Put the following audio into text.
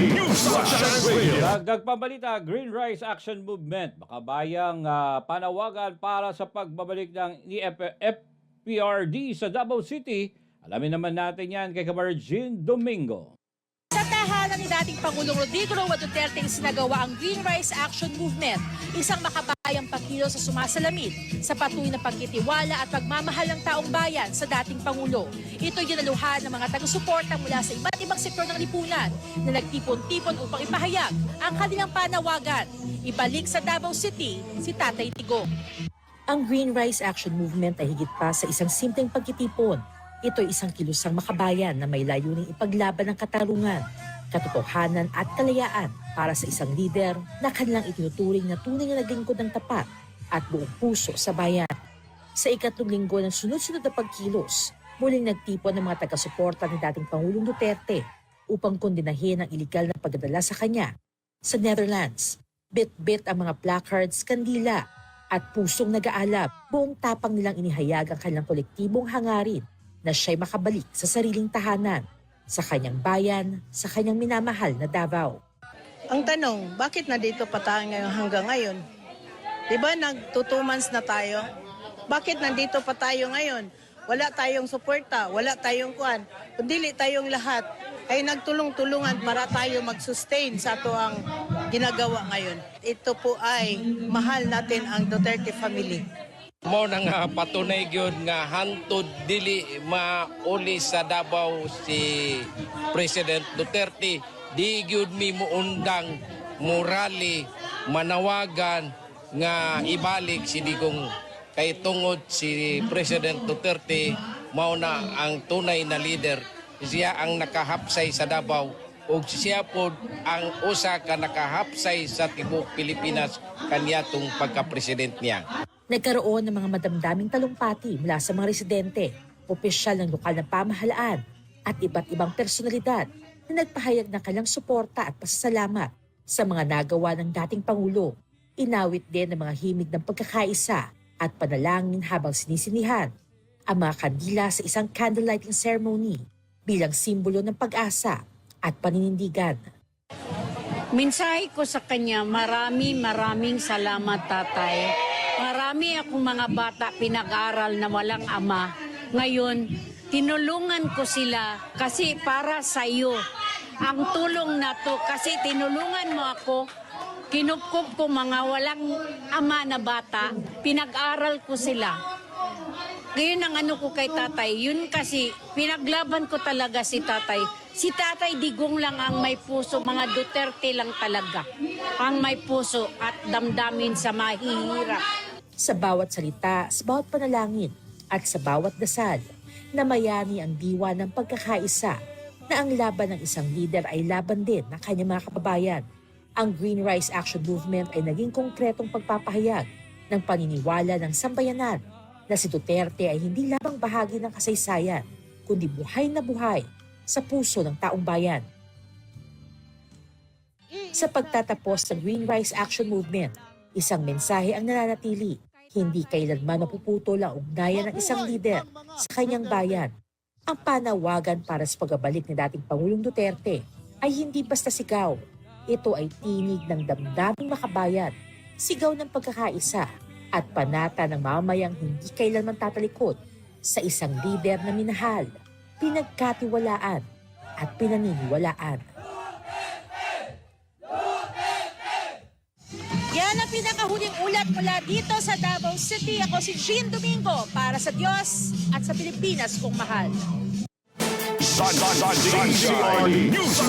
News Radio. Dagdag pabalita, Green Rice Action Movement, makabayang panawagan para sa pagbabalik ng FPRD sa Davao City. Alamin naman natin yan kay Kabar Jean Domingo. Sa tahanan ni dating Pangulong Rodrigo Roa Duterte sinagawa ang Green Rice Action Movement, isang makabayang pagkilos sa sumasalamid sa patuloy na pagkitiwala at pagmamahal ng taong bayan sa dating Pangulo. Ito'y dinaluhan ng mga taga-suporta mula sa iba't ibang sektor ng lipunan na nagtipon-tipon upang ipahayag ang kanilang panawagan. Ibalik sa Davao City si Tatay Digong. Ang Green Rice Action Movement ay higit pa sa isang simpleng pagkitipon. Ito'y isang kilusang makabayan na may layuning ipaglaban ng katarungan, katotohanan at kalayaan para sa isang lider na kanilang itinuturing na tunay na naglingkod ng tapat at buong puso sa bayan. Sa ikatlong linggo ng sunod-sunod na pagkilos, muling nagtipon ng mga taga-suporta ni dating Pangulong Duterte upang kondinahin ang iligal na pagdadala sa kanya. Sa Netherlands, bit-bit ang mga placards, kandila at pusong nag-aalab. Buong tapang nilang inihayag ang kanilang kolektibong hangarin na siya'y makabalik sa sariling tahanan, sa kanyang bayan, sa kanyang minamahal na Davao. Ang tanong, bakit nandito pa tayo hanggang ngayon? Diba nag-2 months na tayo? Bakit nandito pa tayo ngayon? Wala tayong suporta, wala tayong kuwan. Kundi tayong lahat ay nagtulong-tulungan para tayo mag-sustain sa ito ang ginagawa ngayon. Ito po ay mahal natin ang Duterte family. Mo nang patunay gyud nga hantud dili mauli sa Davao si President Duterte, di gyud mi muundang morali manawagan nga ibalik si Digong kay tungod si President Duterte mao na ang tunay na leader. Siya ang nakahapsay sa Davao ug siya pod ang usa ka nakahapsay sa tibuok Pilipinas kanyatong pagka-president niya. Nagkaroon ng mga madamdaming talumpati mula sa mga residente, opisyal ng lokal na pamahalaan at iba't ibang personalidad na nagpahayag ng kanilang suporta at pasasalamat sa mga nagawa ng dating Pangulo. Inawit din ng mga himig ng pagkakaisa at panalangin habang sinisinihan ang mga kandila sa isang candlelighting ceremony bilang simbolo ng pag-asa at paninindigan. Mensahe ko sa kanya, maraming salamat, Tatay. Marami akong mga bata pinag-aral na walang ama. Ngayon, tinulungan ko sila kasi para sa iyo. Ang tulong na to kasi tinulungan mo ako, kinupkup ko mga walang ama na bata, pinag-aral ko sila. Ngayon ang ano ko kay Tatay, yun kasi pinaglaban ko talaga si Tatay. Si Tatay Digong lang ang may puso, mga Duterte lang talaga ang may puso at damdamin sa mahihirap. Sa bawat salita, sa bawat panalangin at sa bawat dasal, namayani ang diwa ng pagkakaisa na ang laban ng isang lider ay laban din ng kanyang mga kababayan. Ang Green Rice Action Movement ay naging konkretong pagpapahayag ng paniniwala ng sambayanan na si Duterte ay hindi lamang bahagi ng kasaysayan, kundi buhay na buhay sa puso ng taong bayan. Sa pagtatapos ng Green Rice Action Movement, isang mensahe ang nananatili. Hindi kailanman mapuputol ang ugnayan ng isang lider sa kanyang bayan. Ang panawagan para sa pagbabalik ni dating Pangulong Duterte ay hindi basta sigaw. Ito ay tinig ng damdaming makabayan, sigaw ng pagkakaisa at panata ng mamamayang hindi kailanman tatalikod sa isang lider na minahal, pinagkatiwalaan at pinaniniwalaan. Yan ang pinakahuling ulat mula dito sa Davao City. Ako si Jean Domingo para sa Diyos at sa Pilipinas kong mahal. Sunshine News.